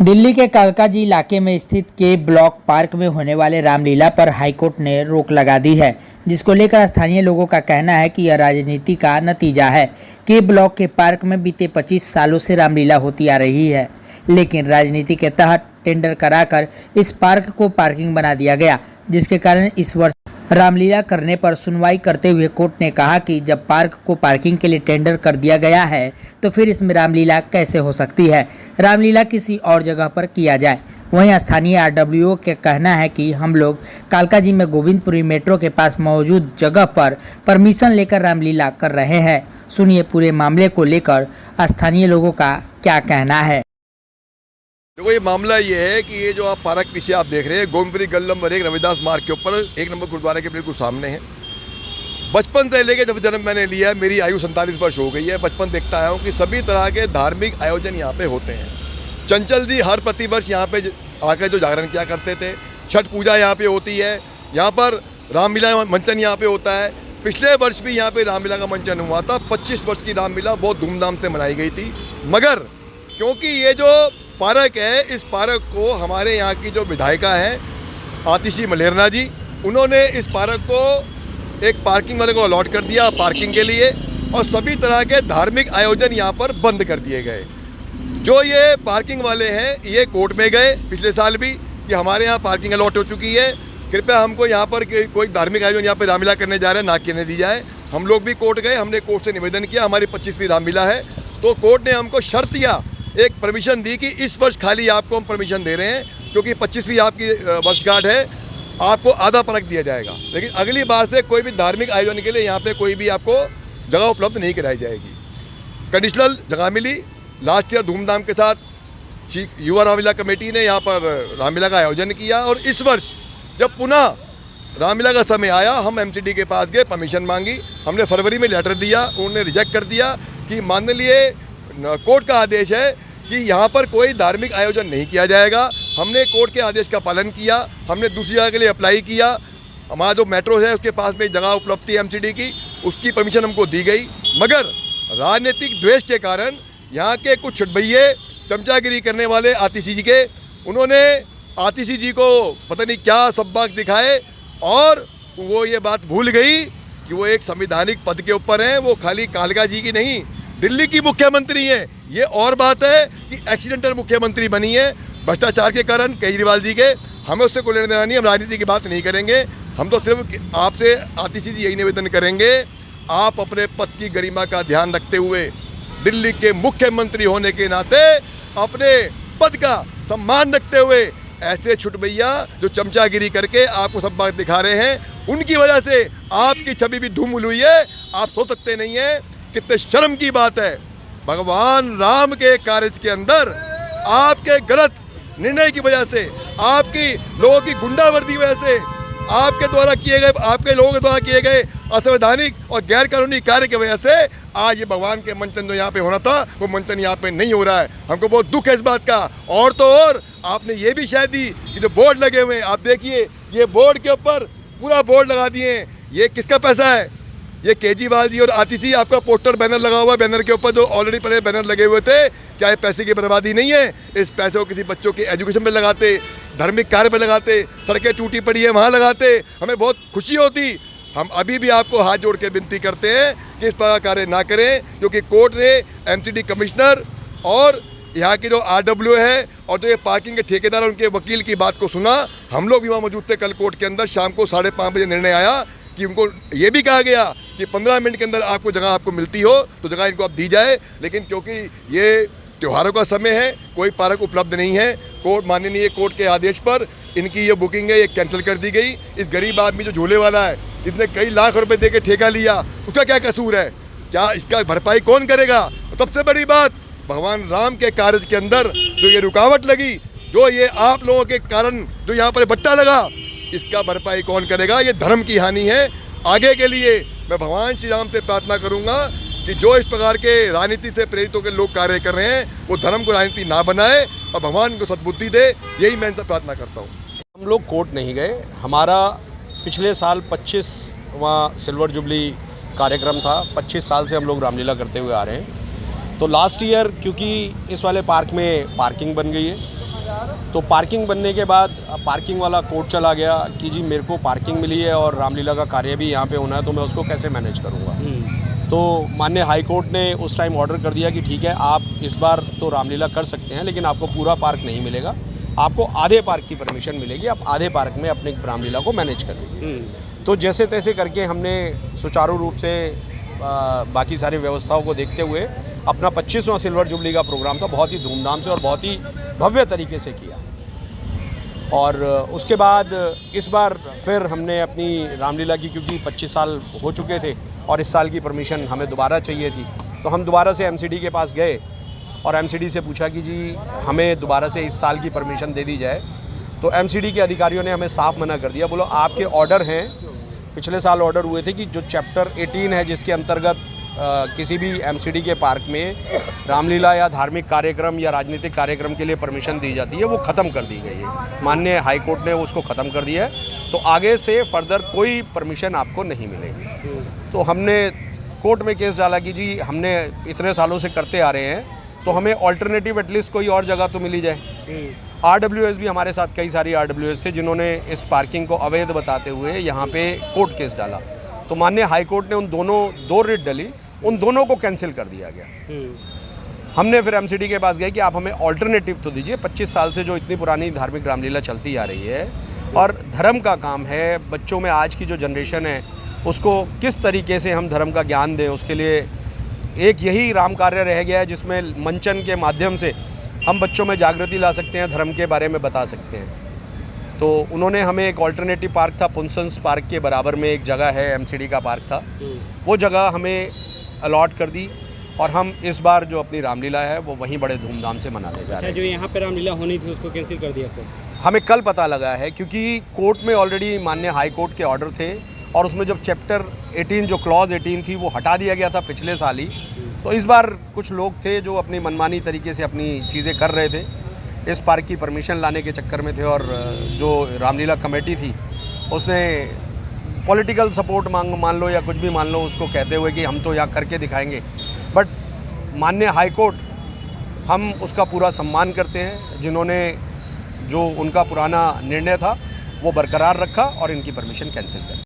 दिल्ली के कालकाजी इलाके में स्थित के ब्लॉक पार्क में होने वाले रामलीला पर हाईकोर्ट ने रोक लगा दी है, जिसको लेकर स्थानीय लोगों का कहना है कि यह राजनीति का नतीजा है। के ब्लॉक के पार्क में बीते 25 सालों से रामलीला होती आ रही है, लेकिन राजनीति के तहत टेंडर कराकर इस पार्क को पार्किंग बना दिया गया, जिसके कारण इस वर्ष रामलीला करने पर सुनवाई करते हुए कोर्ट ने कहा कि जब पार्क को पार्किंग के लिए टेंडर कर दिया गया है तो फिर इसमें रामलीला कैसे हो सकती है। रामलीला किसी और जगह पर किया जाए। वहीं स्थानीय आरडब्ल्यूओ का कहना है कि हम लोग कालकाजी में गोविंदपुरी मेट्रो के पास मौजूद जगह पर परमिशन लेकर रामलीला कर रहे हैं। सुनिए पूरे मामले को लेकर स्थानीय लोगों का क्या कहना है। देखो, ये मामला ये है कि ये जो आप पार्क पीछे आप देख रहे हैं, गोविंदपुरी गली नंबर 1 रविदास मार्ग के ऊपर 1 नंबर गुरुद्वारे के बिल्कुल सामने है। बचपन से लेके जब जन्म मैंने लिया है, मेरी आयु 47 वर्ष हो गई है। बचपन देखता आया हूँ कि सभी तरह के धार्मिक आयोजन यहाँ पे होते हैं। चंचल जी हर प्रतिवर्ष यहाँ पे आकर जो जागरण किया करते थे। छठ पूजा यहाँ पे होती है, यहाँ पर रामलीला मंचन यहाँ पे होता है। पिछले वर्ष भी यहाँ पे रामलीला का मंचन हुआ था। 25 वर्ष की रामलीला बहुत धूमधाम से मनाई गई थी। मगर क्योंकि ये जो पार्क है, इस पार्क को हमारे यहाँ की जो विधायिका हैं आतिशी मलेरना जी, उन्होंने इस पार्क को एक पार्किंग वाले को अलॉट कर दिया पार्किंग के लिए, और सभी तरह के धार्मिक आयोजन यहाँ पर बंद कर दिए गए। जो ये पार्किंग वाले हैं ये कोर्ट में गए पिछले साल भी कि हमारे यहाँ पार्किंग अलॉट हो चुकी है, कृपया हमको यहाँ पर कोई धार्मिक आयोजन यहाँ पर रामलीला करने जा रहे हैं ना करने दी जाए। हम लोग भी कोर्ट गए, हमने कोर्ट से निवेदन किया, हमारी 25वीं रामलीला है, तो कोर्ट ने हमको शर्त या एक परमिशन दी कि इस वर्ष खाली आपको हम परमिशन दे रहे हैं क्योंकि 25वीं आपकी वर्षगांठ है, आपको आधा पार्क दिया जाएगा, लेकिन अगली बार से कोई भी धार्मिक आयोजन के लिए यहाँ पे कोई भी आपको जगह उपलब्ध नहीं कराई जाएगी। कंडीशनल जगह मिली। लास्ट ईयर धूमधाम के साथ युवा रामलीला कमेटी ने यहाँ पर रामलीला का आयोजन किया, और इस वर्ष जब पुनः रामलीला का समय आया, हम MCD के पास गए, परमिशन मांगी। हमने फरवरी में लेटर दिया, उन्होंने रिजेक्ट कर दिया कि माननीय कोर्ट का आदेश है कि यहाँ पर कोई धार्मिक आयोजन नहीं किया जाएगा। हमने कोर्ट के आदेश का पालन किया, हमने दूसरी जगह के लिए अप्लाई किया। हमारा जो मेट्रो है उसके पास में जगह उपलब्ध थी MCD की, उसकी परमिशन हमको दी गई। मगर राजनीतिक द्वेष के कारण यहाँ के कुछ छुटभैये चमचागिरी करने वाले आतिशी जी के, उन्होंने आतिशी जी को पता नहीं क्या सबक दिखाए, और वो ये बात भूल गई कि वो एक संवैधानिक पद के ऊपर हैं। वो खाली कालका जी की नहीं, दिल्ली की मुख्यमंत्री है। ये और बात है कि एक्सीडेंटल मुख्यमंत्री बनी है भ्रष्टाचार के कारण केजरीवाल जी के। हमें उससे कोई लेना देना नहीं, हम राजनीति की बात नहीं करेंगे। हम तो सिर्फ आपसे आतिशी जी यही निवेदन करेंगे, आप अपने पद की गरिमा का ध्यान रखते हुए दिल्ली के मुख्यमंत्री होने के नाते अपने पद का सम्मान रखते हुए ऐसे छुटभैया जो चमचागिरी करके आपको सब बात दिखा रहे हैं, उनकी वजह से आपकी छवि भी धूमिल हुई है। आप सोच सकते नहीं है कितने शर्म की बात है। भगवान राम के कार्य के अंदर आपके गलत निर्णय की वजह से, आपकी लोगों की गुंडावर्दी वजह से, आपके द्वारा किए गए, आपके लोगों के द्वारा किए गए असंवैधानिक और गैर कानूनी कार्य की वजह से आज ये भगवान के मंचन जो यहाँ पे होना था वो मंचन यहाँ पे नहीं हो रहा है। हमको बहुत दुख है इस बात का। और तो और आपने ये भी शायद दी कि जो बोर्ड लगे हुए हैं, आप देखिए ये बोर्ड के ऊपर पूरा बोर्ड लगा दिए हैं। ये किसका पैसा है? ये केजरीवाल जी और आतिशी, आपका पोस्टर बैनर लगा हुआ है, बैनर के ऊपर जो ऑलरेडी पहले बैनर लगे हुए थे। क्या ये पैसे की बर्बादी नहीं है? इस पैसे को किसी बच्चों के एजुकेशन पे लगाते, धार्मिक कार्य पे लगाते, सड़कें टूटी पड़ी है वहाँ लगाते, हमें बहुत खुशी होती। हम अभी भी आपको हाथ जोड़ के विनती करते हैं कि इस प्रकार कार्य ना करें, क्योंकि कोर्ट ने MCD कमिश्नर और यहाँ की जो RW है और जो ये पार्किंग के ठेकेदार उनके वकील की बात को सुना। हम लोग भी वहाँ मौजूद थे कल कोर्ट के अंदर। शाम को 5:30 बजे निर्णय आया कि उनको ये भी कहा गया कि 15 मिनट के अंदर आपको जगह आपको मिलती हो तो जगह इनको अब दी जाए, लेकिन क्योंकि ये त्योहारों का समय है, कोई पार्क उपलब्ध नहीं है। कोर्ट माननीय कोर्ट के आदेश पर इनकी ये बुकिंग है ये कैंसिल कर दी गई। इस गरीब आदमी जो झूले वाला है, इसने कई लाख रुपए दे के ठेका लिया, उसका क्या कसूर है? क्या इसका भरपाई कौन करेगा? सबसे बड़ी बात, भगवान राम के कार्य के अंदर जो ये रुकावट लगी, जो ये आप लोगों के कारण जो यहाँ पर बट्टा लगा, इसका भरपाई कौन करेगा? ये धर्म की हानि है। आगे के लिए मैं भगवान श्री राम से प्रार्थना करूँगा कि जो इस प्रकार के राजनीति से प्रेरित होकर लोग कार्य कर रहे हैं वो धर्म को राजनीति ना बनाए और भगवान को सद्बुद्धि दे, यही मैं इनसे प्रार्थना करता हूँ। हम लोग कोर्ट नहीं गए। हमारा पिछले साल 25वां सिल्वर जुबली कार्यक्रम था। 25 साल से हम लोग रामलीला करते हुए आ रहे हैं। तो लास्ट ईयर क्योंकि इस वाले पार्क में पार्किंग बन गई है, तो पार्किंग बनने के बाद पार्किंग वाला कोर्ट चला गया कि जी मेरे को पार्किंग मिली है और रामलीला का कार्य भी यहाँ पे होना है, तो मैं उसको कैसे मैनेज करूँगा। तो माननीय हाई कोर्ट ने उस टाइम ऑर्डर कर दिया कि ठीक है, आप इस बार तो रामलीला कर सकते हैं, लेकिन आपको पूरा पार्क नहीं मिलेगा, आपको आधे पार्क की परमिशन मिलेगी, आप आधे पार्क में अपने रामलीला को मैनेज कर लीजिए। तो जैसे तैसे करके हमने सुचारू रूप से बाकी सारी व्यवस्थाओं को देखते हुए अपना 25वां सिल्वर जुबली का प्रोग्राम था, बहुत ही धूमधाम से और बहुत ही भव्य तरीके से किया। और उसके बाद इस बार फिर हमने अपनी रामलीला की, क्योंकि 25 साल हो चुके थे और इस साल की परमिशन हमें दोबारा चाहिए थी, तो हम दोबारा से एमसीडी के पास गए और एमसीडी से पूछा कि जी हमें दोबारा से इस साल की परमिशन दे दी जाए। तो एमसीडी के अधिकारियों ने हमें साफ मना कर दिया, बोलो आपके ऑर्डर हैं, पिछले साल ऑर्डर हुए थे कि जो चैप्टर 18 है जिसके अंतर्गत किसी भी एमसीडी के पार्क में रामलीला या धार्मिक कार्यक्रम या राजनीतिक कार्यक्रम के लिए परमिशन दी जाती है, वो ख़त्म कर दी गई है। माननीय हाई कोर्ट ने उसको ख़त्म कर दिया है, तो आगे से फर्दर कोई परमिशन आपको नहीं मिलेगी। तो हमने कोर्ट में केस डाला कि जी हमने इतने सालों से करते आ रहे हैं, तो हमें ऑल्टरनेटिव एटलीस्ट कोई और जगह तो मिली जाए। RWS भी हमारे साथ कई सारी RWS थे जिन्होंने इस पार्किंग को अवैध बताते हुए यहाँ पे कोर्ट केस डाला। तो माननीय हाई कोर्ट ने उन दोनों 2 रिट डली, उन दोनों को कैंसिल कर दिया गया। हमने फिर एमसीडी के पास गए कि आप हमें ऑल्टरनेटिव तो दीजिए। 25 साल से जो इतनी पुरानी धार्मिक रामलीला चलती आ रही है और धर्म का काम है, बच्चों में आज की जो जनरेशन है उसको किस तरीके से हम धर्म का ज्ञान दें, उसके लिए एक यही राम कार्य रह गया है जिसमें मंचन के माध्यम से हम बच्चों में जागृति ला सकते हैं, धर्म के बारे में बता सकते हैं। तो उन्होंने हमें एक ऑल्टरनेटिव पार्क था, पुंसन्स पार्क के बराबर में एक जगह है, एमसीडी का पार्क था, वो जगह हमें अलॉट कर दी और हम इस बार जो अपनी रामलीला है वो वहीं बड़े धूमधाम से मनाने जा रहे हैं। जो यहाँ पे रामलीला होनी थी उसको कैंसिल कर दिया आपको? हमें कल पता लगा है, क्योंकि कोर्ट में ऑलरेडी माननीय हाई कोर्ट के ऑर्डर थे और उसमें जब चैप्टर 18 जो क्लॉज 18 थी वो हटा दिया गया था पिछले साल ही। तो इस बार कुछ लोग थे जो अपनी मनमानी तरीके से अपनी चीज़ें कर रहे थे, इस पार्क की परमिशन लाने के चक्कर में थे, और जो रामलीला कमेटी थी उसने पॉलिटिकल सपोर्ट मान लो या कुछ भी मान लो, उसको कहते हुए कि हम तो यहाँ करके दिखाएंगे। बट माननीय हाई कोर्ट, हम उसका पूरा सम्मान करते हैं, जिन्होंने जो उनका पुराना निर्णय था वो बरकरार रखा और इनकी परमिशन कैंसिल कर।